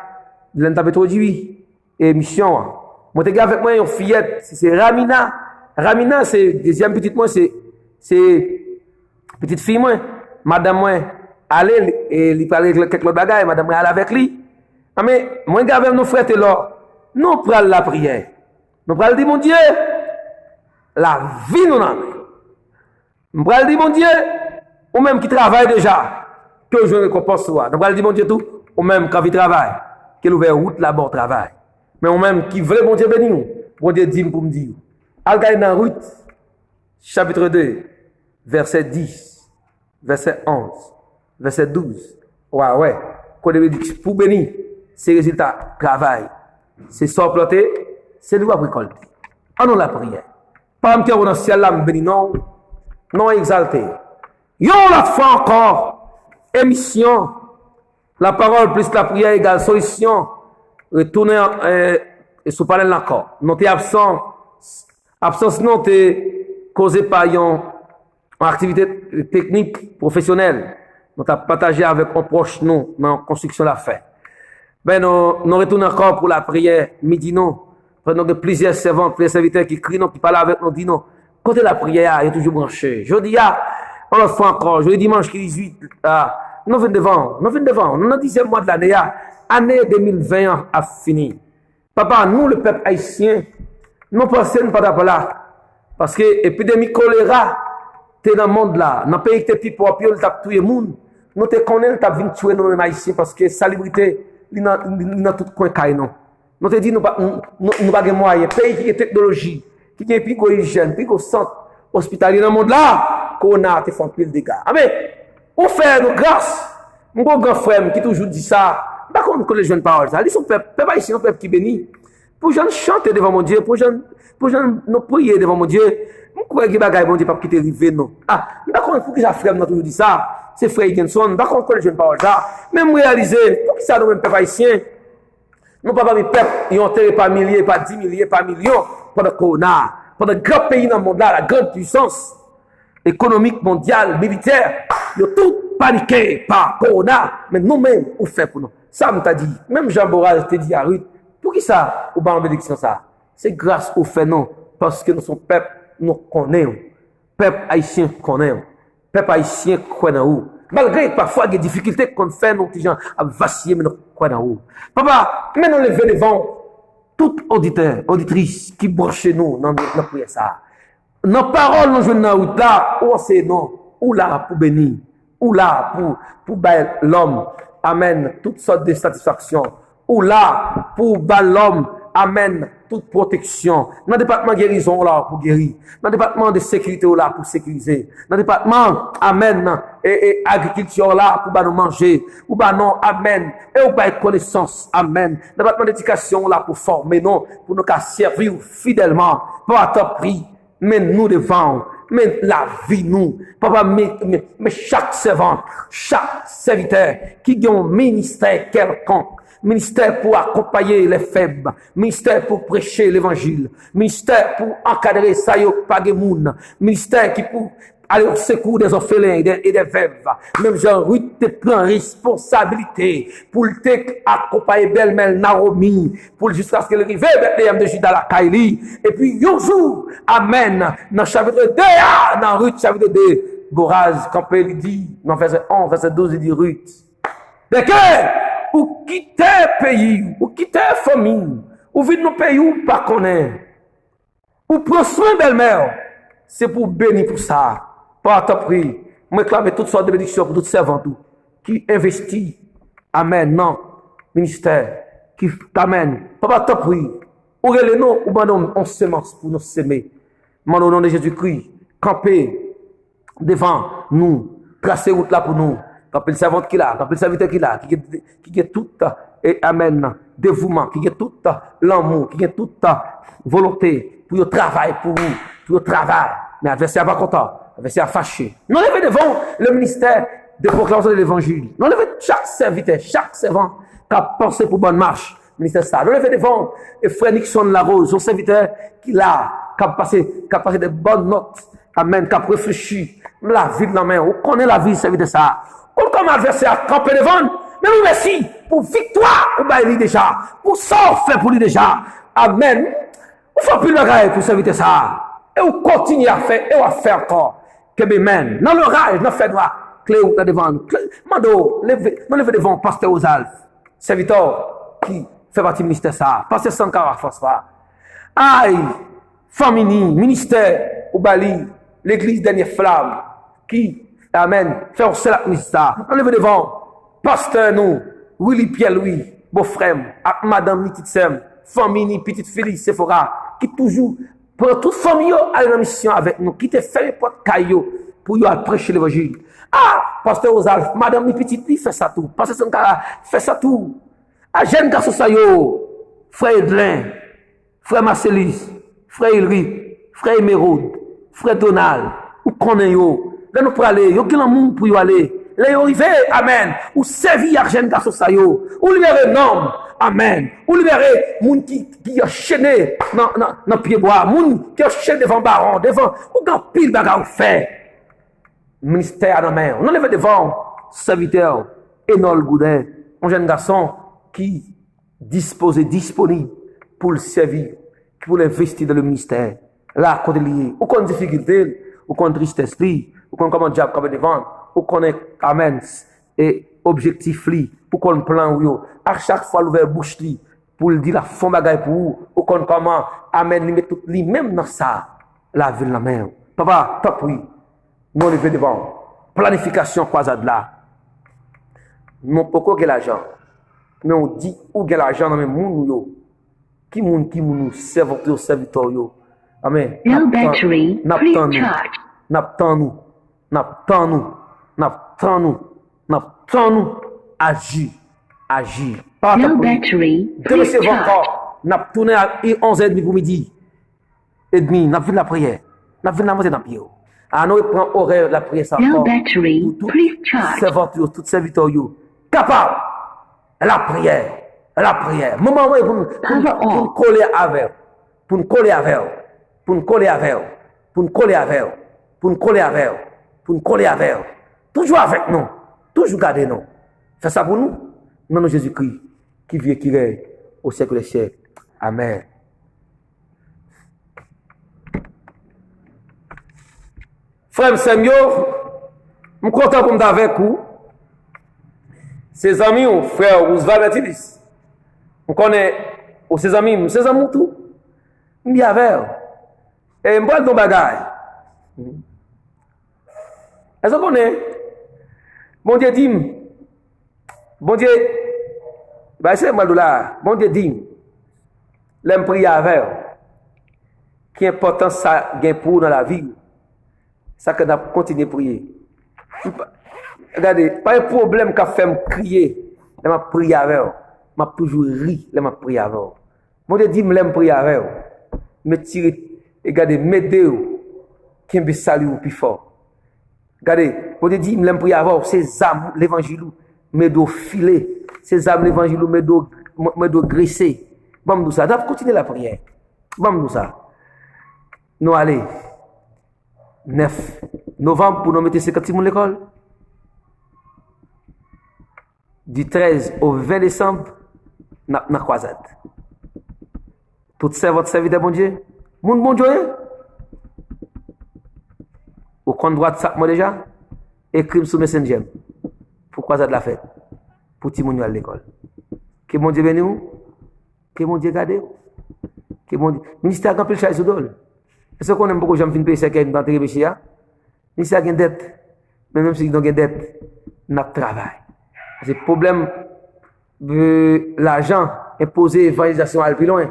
Il a introduit émission. Moi t'es avec moi une fillette, c'est Ramina. Ramina c'est deuxième petite moi c'est petite fille moi. Madame moi allez et il parler quelques bagages, madame moi allait avec lui. Mais moi avec nos frères Taylor, nous prenons la prière. Nous prenons dire mon Dieu, la vie nous en. Nous prenons dire mon Dieu, ou même qui travaille déjà, que je récompense soit. Donc, on dit, mon Dieu, tout, ou même quand il travaille, qu'il ouvre route là-bas au travail. Mais ou même qui veut, mon Dieu, bénir, mon Dieu, dit pour me dire. Al-Gaï dans Ruth, chapitre 2, verset 10, verset 11, verset 12. Ouais. Quand il dit, pour bénir, c'est résultat, travail. C'est sans planter, c'est nous à récolter. En nous la prière. Pas me dire, dans le ciel là, béni, non exalté. Yon la fois encore, émission, la parole plus la prière égale solution, retourner et sous parler encore. Non t'es absence non t'es causé par une activité technique professionnelle. Nous t'as partagé avec un proche nous dans la construction de la fait. Ben nous retournons encore pour la prière midi non. Prenons plusieurs servants, plusieurs serviteurs qui crient non, qui parlent avec nous, disent non. Côté la prière, il est toujours branché. Je dis on le fait encore, jeudi dimanche 18, nous venons devant, nous dans le 10e mois de l'année, année 2020 a fini. Papa, nous le peuple haïtien, nous pensons pas là, parce que l'épidémie choléra, t'es dans le monde là, dans le pays qui est plus propre, il tape tout le monde, nous te connaissons, t'as vu tuer nous haïtiens, parce que salubrité, il dans tout coin caille non. Nous te dit, nous pas de moyens, pays qui est technologie, qui est plus hygiène, plus centre hospitalier dans le monde là, qu'on a fait pile de dégâts. Amen. On fait nos grâce. Mon grand frère qui toujours dit ça, par contre, que les jeunes paroles, ça, ils sont peuple ici, un peuple qui bénit. Pour gens chanter devant mon Dieu, pour gens nous prier devant mon Dieu. Je crois que bagaille mon Dieu pas quitter river non. Par contre, pour que ça frère nous toujours dit ça, c'est frère Genson, par contre que les jeunes paroles ça, même réaliser, pour que ça nous même peuple haïtien. Nous pas mes peuple, ils ont enterré par milliers, par 10 milliers, par millions pendant qu'on a pendant grand pays dans le monde là, la grande puissance économique mondiale, militaire, ils ont tout paniqué par Corona, mais nous-mêmes, on fait pour nous. Ça, on t'a dit, même Jean Borage t'a dit à Ruth, pour qui ça, ou pas en bénédiction ça? C'est grâce au fait non, parce que nous sommes peuple, nous connaissons, peuple haïtien connaissons, peuple haïtien connaissons. Malgré parfois des difficultés qu'on fait, nos gens à vaciller, mais nous connaissons. Papa, maintenant lever devant tout auditeur, auditrice qui branche chez nous dans la prière ça. Nos paroles, nous jouons dans route là, ou c'est non, ou là pour bénir, ou là pour l'homme, amen, toutes sortes de satisfactions, ou là pour l'homme, amen, toute protection. Dans le département guérison, là pour guérir. Dans le département de sécurité, là pour sécuriser. Dans le département, amen, et agriculture, là pour nous manger. Ou non, amen, et ou connaissance, amen. Dans le département d'éducation, là pour former, non, pour nous servir fidèlement. Pour à ton prix. mais nous devant, mais la vie nous. Papa, mais chaque servante, chaque serviteur qui a un ministère quelconque, ministère pour accompagner les faibles, ministère pour prêcher l'évangile, ministère pour encadrer ça yo pas de monde, ministère qui pour aller au secours des orphelins et des veuves. Même Jean-Ruth te prend responsabilité pour accompagner belle-mère Naomi, pour jusqu'à ce qu'elle arrive Bethléem de Juda la Kaili. Et puis, un jour, amen, dans chapitre 2, dans Ruth chapitre 2, Boraz, quand il dit, dans verset 11, verset 12, il dit Ruth, de que, ou quitter pays, ou quitter famille, ou vivre nos pays ou pas connaître, ou prendre soin belle-mère, c'est pour bénir pour ça. Par ta prière, je réclame toutes sortes de bénédictions pour toutes servantes qui investissent, amen, non, ministère, qui t'amène. Papa, ta prière, ou les noms, ou maintenant on semence pour nous semer. Au nom de Jésus-Christ, camper devant nous, tracer route là pour nous. Camper le servante qui là, camper le serviteur qui là, qui a tout, et amen, dévouement, qui a tout l'amour, qui a toute volonté pour le travail pour vous, pour le travail. Mais l'adversaire n'est pas content. L'adversaire est fâché. Nous levons devant le ministère de proclamation de l'évangile. Nous levons chaque serviteur, chaque servant qui a pensé pour bonne marche. Ministère ça. Nous levons devant le frère Nixon Larose, son serviteur qui a passé de bonnes notes. Amen. Qui a réfléchi. La vie de la main. On connaît la vie, serviteur ça. Comme l'adversaire a campé devant. Mais nous merci pour victoire. On va lui déjà. Pour ça, on fait pour lui déjà. Amen. On fait plus de bagaille pour serviteur ça. Et on continue à faire, et on va faire encore. Que amen. Dans l'orage, dans le fait droit, clé ou t'as devant. Mando, levez devant, pasteur Osalf, serviteur qui fait partie du ministère ça. Pasteur Sankara Phosphore. Aïe, famille, ministère, ou Bali, l'église dernière flamme, qui, amen, fait un seul ministère. Levez devant, pasteur nous, Willy Pierre-Louis, beau-frère, madame Nititsem, famille, petite Félix Sephora, qui toujours, pour toute famille, aller dans la mission avec nous, qui te fait les portes cailloux pour y aller prêcher l'évangile. Ah, pasteur Osalf, madame ni petite, fait ça tout. Pasteur Sankara, fait ça tout. Ah, jeune garçon ça yo, frère Edlin, frère Marcelis, frère Ulrich, frère Emeraude, frère Donald, ou connaît yo. Là nous pour aller, yo qui l'amour pour y aller. Là yo arrivé, amen. Ou servi à jeune garçon ça yo. Ou libérer nom. Amen. Ou libérer moun qui a chaîné dans pied bois, moun qui a chaîné devant baron, devant ou grand pile bagarre ou fait. Ministère dans main. On enlève devant serviteur Enol Goudet, un jeune garçon qui disponible pour le servir, pour l'investir dans le ministère. Là, quand il y a aucune difficulté, aucune tristesse, aucun comment diable comme devant, aucun amen et objectif li, pour qu'on plan yo. À chaque fois l'ouvert bouche li, pour le dire la fond bagaille pour vous, ou qu'on comment amen li met tout li même dans ça, la ville la main. Papa, top oui. Nous lever devant. Planification croisade là. Non pourquoi que l'argent. Mais on dit où que l'argent dans même monde yo. Qui nous serviteur yo. Amen. No battery, please charge. N'attend nous. Agir. Pas No battery, please charge. encore. N'a tourné à 11h30 pour midi. Et demi, n'a fait la prière. N'a fait la montée dans pied. Ah nous prend horaire la prière ça. No battery, please charge. Serviteur, tout serviteur yo. Capable. La prière. Moment où pour coller avec. Pour coller avec. Toujours avec nous. Toujours garder nous. Fais ça pour nous. Nom de Jésus-Christ, qui vit et qui règne au siècle des siècles. Amen. Frère Samuel, je suis content pour avec vous. Ses amis, frère Roosevelt Batilis. Je connais ses amis tout. Je suis avec eux. Et je suis dans bagaille. Est-ce que vous connaissez? Bon Dieu dit, bon Dieu, c'est moi là. Bon Dieu dit, l'aime prier avec eux. Qui important ça gagne pour dans la vie. Ça que nous continuer à prier. Regardez, pas un problème qu'a fait me crier. Je m'a prié avec eux. Je toujours ri, je m'a prié avec eux. Bon Dieu dit, je l'aime prier avec eux. Me tirer, regardez, m'aider qui est salut ou plus fort. Regardez, on dit, m'aime pour y avoir ces âmes, l'évangile, mais de filer, ces âmes, l'évangile, mais de graisser. Bon, nous ça, d'abord continuer la prière. Bon, nous ça. Nous allez, 9 novembre, pour nous mettre 50 à l'école. Du 13 au 20 décembre, na croisade. Tout ça, votre serviteur, bon Dieu. Mon bon Dieu. Au compte droit de ça, moi déjà, écrire sur Messenger. Pour croisade la fête. Pour Timounio à l'école. Que mon Dieu bénisse. Que mon Dieu garde. Que mon Dieu. Ministère a un peu de chaise au dol. Est-ce qu'on aime beaucoup, j'aime fin payer ça qui dans tes péchés? Ministère a une dette. Mais même si il a une dette, n'a travail. C'est le problème de l'argent imposé l'évangélisation à plus loin.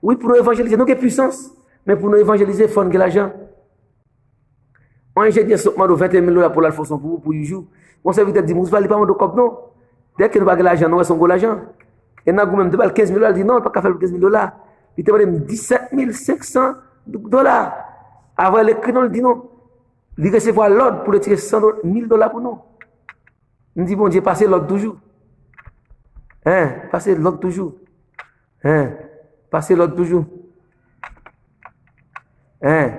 Oui, pour nous évangéliser, nous avons puissance. Mais pour nous évangéliser, il faut que l'argent. Moi, j'ai dit, de 21 000 $ pour l'alphonse pour y jouer. Mon serviteur dit, vous ne parlez pas de cop, non. Dès que nous avons l'argent, nous avons l'argent. Et nous avons même 15 000 $. Il dit, non, pas qu'à faire 15 000 $. Il te demande 17 500 $. Avant le créneau, il dit non. Il recevoir l'ordre pour retirer 100 000 $ pour nous. Il dit, bon Dieu, passez l'ordre toujours. Hein, passez l'ordre toujours. Hein, passez l'ordre toujours. Hein,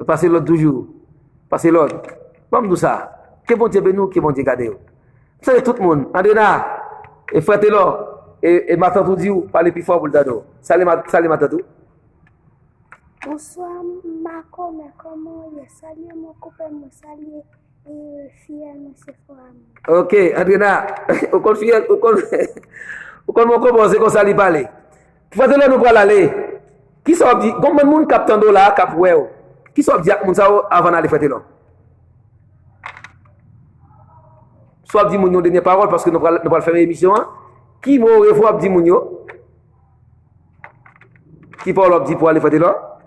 passez l'ordre toujours. Passez l'ordre. Comme tout ça. Que bon Dieu bénisse, que bon Dieu garde. Salut tout le monde. Andréna, et frère Taylor, et ma tante dit, parlez plus fort pour le dado. Salut ma tante. Bonsoir, Marco, mais comment il salut mon copain, mon salut et fier, monsieur Foram. Ok, Andréna, au compte fier, au compte mon copain, c'est qu'on s'allie parler. Frère Taylor, nous pourrons aller. Qui sont dit, combien de monde capte un dollar, cap ouais? Qui sont dit, avant d'aller frère Taylor? Soit dit mon dernière parole parce que nous allons faire une émission. Qui m'a revoir dit mon qui parle dit pour aller faire là?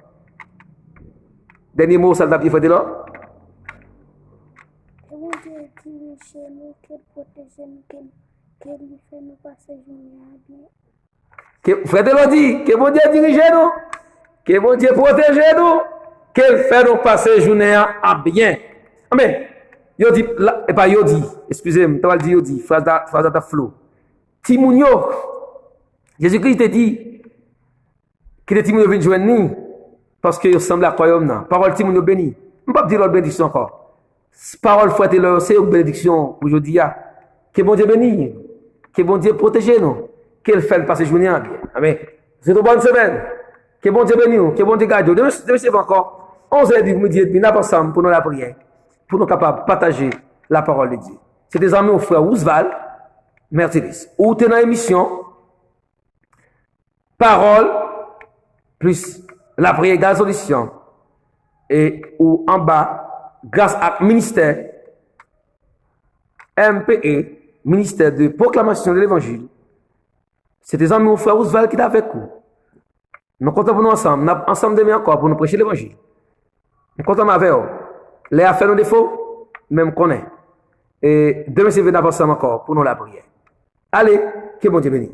Dernier mot, ça t'a dit faire là? Et vous dirigez nous, qu'elle protège nous, qu'elle fait nous passer journée bien. Frère Taylor dit que mon Dieu dirige nous, que mon Dieu protège nous, qu'elle fait nous passer journée à bien. Amen. Yo dit, et pas yo dit, excusez-moi, tu vas le dire yo dit, phrase ta flow. Timounio, Jésus-Christ te dit, qu'il est Timounio venu joindre nous, parce qu'il ressemble à quoi yom nan. Parole Timounio béni. Je ne peux pas dire l'autre bénédiction encore. Parole frère Taylor, c'est une bénédiction pour aujourd'hui. Que bon Dieu bénisse, que bon Dieu protège nous, qu'il fait passer journée à bien. Amen. C'est une bonne semaine. Que bon Dieu bénisse, que bon Dieu garde. Demain, c'est encore 11h midi et demi, nous ensemble pour nous la prière. Pour nous capables de partager la parole de Dieu. C'est des amis au frère Ousval, Mercedes. Ou tu dans l'émission, parole, plus la prière égale solution. Et ou en bas, grâce à ministère, MPE, ministère de proclamation de l'évangile. C'est des amis au frère Ousval qui est avec nous. Nous comptons pour nous ensemble. Nous ensemble demain encore pour nous prêcher l'évangile. Nous comptons avec eux. Les affaires nos défauts, même qu'on est. Et demain, c'est venir ensemble encore pour nous la prière. Allez, que bon Dieu bénisse.